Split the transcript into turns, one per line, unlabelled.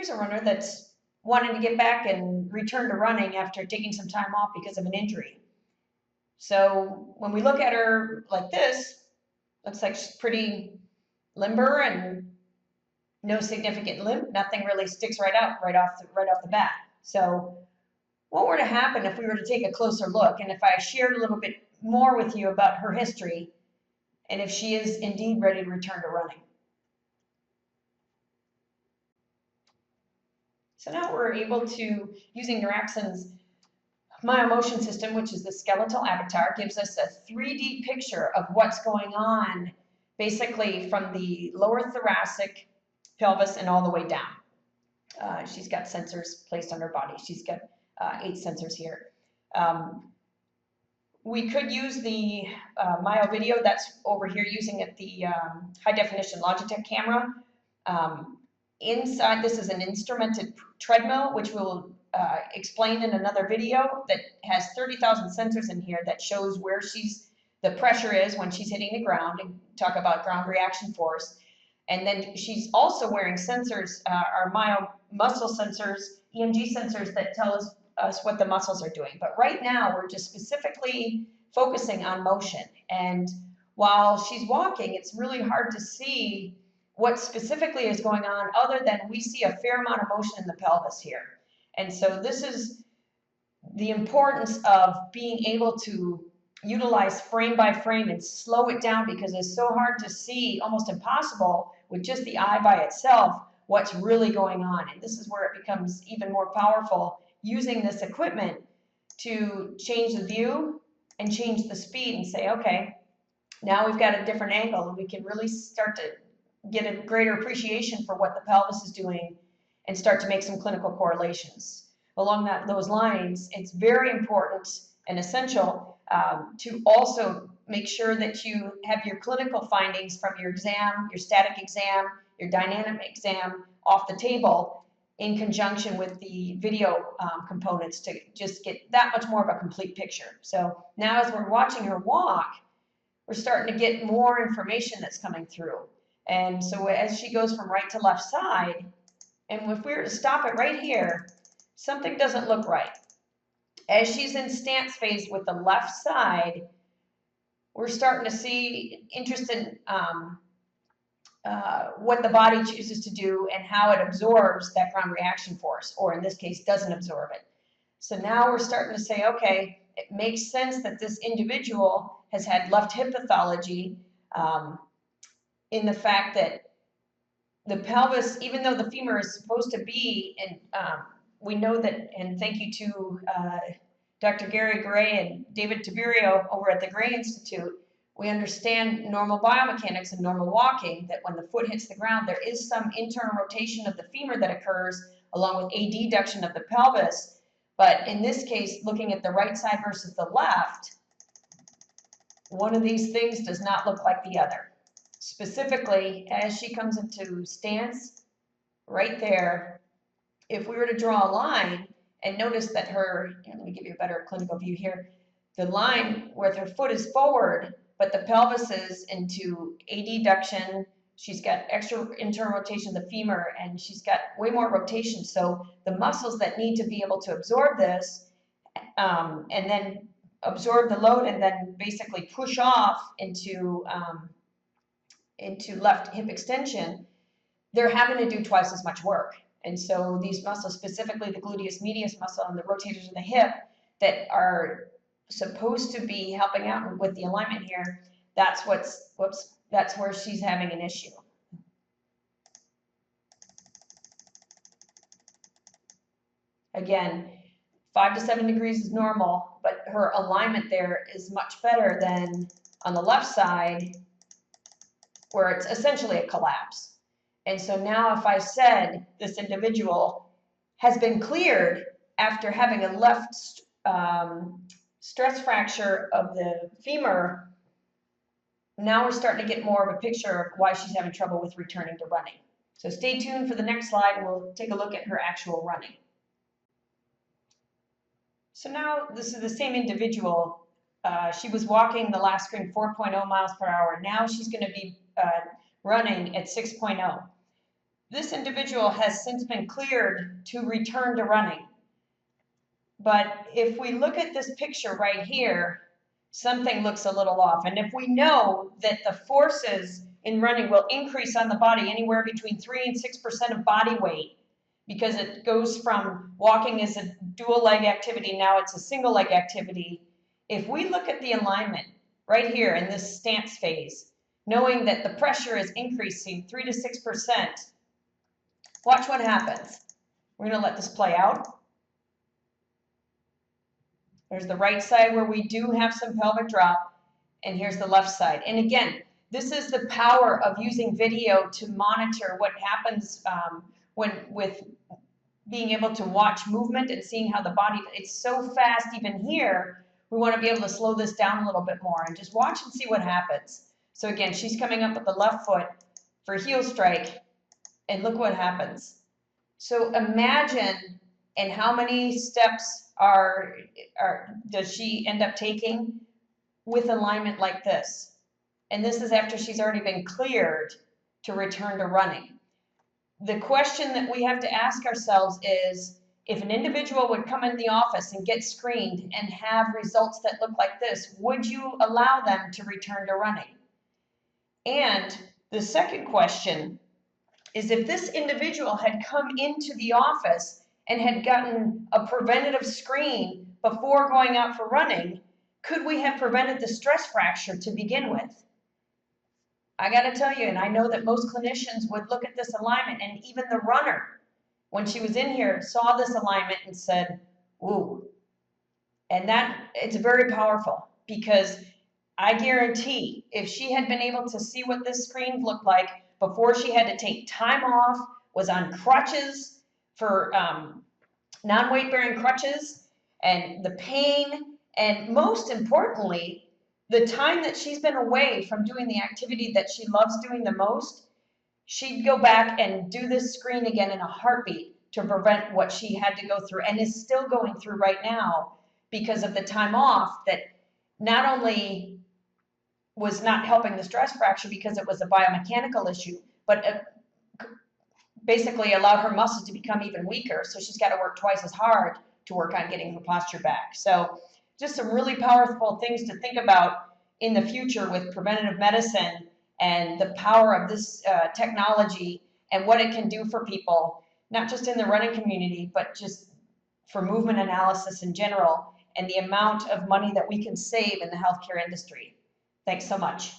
here's a runner that's wanting to get back and return to running after taking some time off because of an injury. So when we look at her like this, looks like she's pretty limber and no significant limp. Nothing really sticks right out right off the bat. So what were to happen if we were to take a closer look, and if I shared a little bit more with you about her history, and if she is indeed ready to return to running? So now we're able to, using Noraxon's myomotion system, which is the skeletal avatar, gives us a 3D picture of what's going on, basically from the lower thoracic, pelvis, and all the way down. She's got sensors placed on her body. She's got 8 sensors here. We could use the Myo video that's over here using it, the high definition Logitech camera. Inside, this is an instrumented treadmill, which we'll explain in another video, that has 30,000 sensors in here that shows where the pressure is when she's hitting the ground, and talk about ground reaction force. And then she's also wearing sensors, our myo muscle sensors, EMG sensors that tell us what the muscles are doing. But right now we're just specifically focusing on motion. And while she's walking, it's really hard to see what specifically is going on, other than we see a fair amount of motion in the pelvis here. And so this is the importance of being able to utilize frame by frame and slow it down, because it's so hard to see, almost impossible with just the eye by itself, what's really going on. And this is where it becomes even more powerful, using this equipment to change the view and change the speed and say, okay, now we've got a different angle, and we can really start to get a greater appreciation for what the pelvis is doing and start to make some clinical correlations. Along those lines, it's very important and essential to also make sure that you have your clinical findings from your exam, your static exam, your dynamic exam off the table, in conjunction with the video components, to just get that much more of a complete picture. So now as we're watching her walk, we're starting to get more information that's coming through. And so as she goes from right to left side, and if we were to stop it right here, something doesn't look right. As she's in stance phase with the left side, we're starting to see interest in what the body chooses to do and how it absorbs that ground reaction force, or in this case, doesn't absorb it. So now we're starting to say, okay, it makes sense that this individual has had left hip pathology, in the fact that the pelvis, even though the femur is supposed to be, and we know that, and thank you to Dr. Gary Gray and David Tiberio over at the Gray Institute, we understand normal biomechanics and normal walking, that when the foot hits the ground, there is some internal rotation of the femur that occurs, along with adduction of the pelvis. But in this case, looking at the right side versus the left, one of these things does not look like the other. Specifically, as she comes into stance, right there, if we were to draw a line and notice that let me give you a better clinical view here, the line where her foot is forward, but the pelvis is into adduction, she's got extra internal rotation of the femur, and she's got way more rotation. So the muscles that need to be able to absorb this, and then absorb the load, and then basically push off into left hip extension, they're having to do twice as much work. And so these muscles, specifically the gluteus medius muscle and the rotators of the hip, that are supposed to be helping out with the alignment here, that's where she's having an issue. Again, 5 to 7 degrees is normal, but her alignment there is much better than on the left side, where it's essentially a collapse. And so now if I said this individual has been cleared after having a left stress fracture of the femur, now we're starting to get more of a picture of why she's having trouble with returning to running. So stay tuned for the next slide, and we'll take a look at her actual running. So now this is the same individual. She was walking the last screen 4.0 miles per hour. Now she's going to be running at 6.0. This individual has since been cleared to return to running. But if we look at this picture right here, something looks a little off. And if we know that the forces in running will increase on the body anywhere between 3 and 6% of body weight, because it goes from walking as a dual leg activity, now it's a single leg activity. If we look at the alignment right here in this stance phase, knowing that the pressure is increasing 3 to 6%, watch what happens. We're going to let this play out. There's the right side where we do have some pelvic drop, and here's the left side. And again, this is the power of using video to monitor what happens with being able to watch movement and seeing how the body, it's so fast even here, we want to be able to slow this down a little bit more and just watch and see what happens. So again, she's coming up with the left foot for heel strike, and look what happens. So imagine, and how many steps does she end up taking with alignment like this? And this is after she's already been cleared to return to running. The question that we have to ask ourselves is, if an individual would come in the office and get screened and have results that look like this, would you allow them to return to running? And the second question is, if this individual had come into the office and had gotten a preventative screen before going out for running, could we have prevented the stress fracture to begin with? I got to tell you, and I know that most clinicians would look at this alignment, and even the runner, when she was in here, saw this alignment and said, ooh. And that, it's very powerful, because I guarantee if she had been able to see what this screen looked like before she had to take time off, was on crutches for non-weight bearing crutches, and the pain, and most importantly, the time that she's been away from doing the activity that she loves doing the most, she'd go back and do this screen again in a heartbeat to prevent what she had to go through and is still going through right now because of the time off that not only was not helping the stress fracture because it was a biomechanical issue, but basically allowed her muscles to become even weaker. So she's got to work twice as hard to work on getting her posture back. So just some really powerful things to think about in the future with preventative medicine and the power of this technology and what it can do for people, not just in the running community, but just for movement analysis in general, and the amount of money that we can save in the healthcare industry. Thanks so much.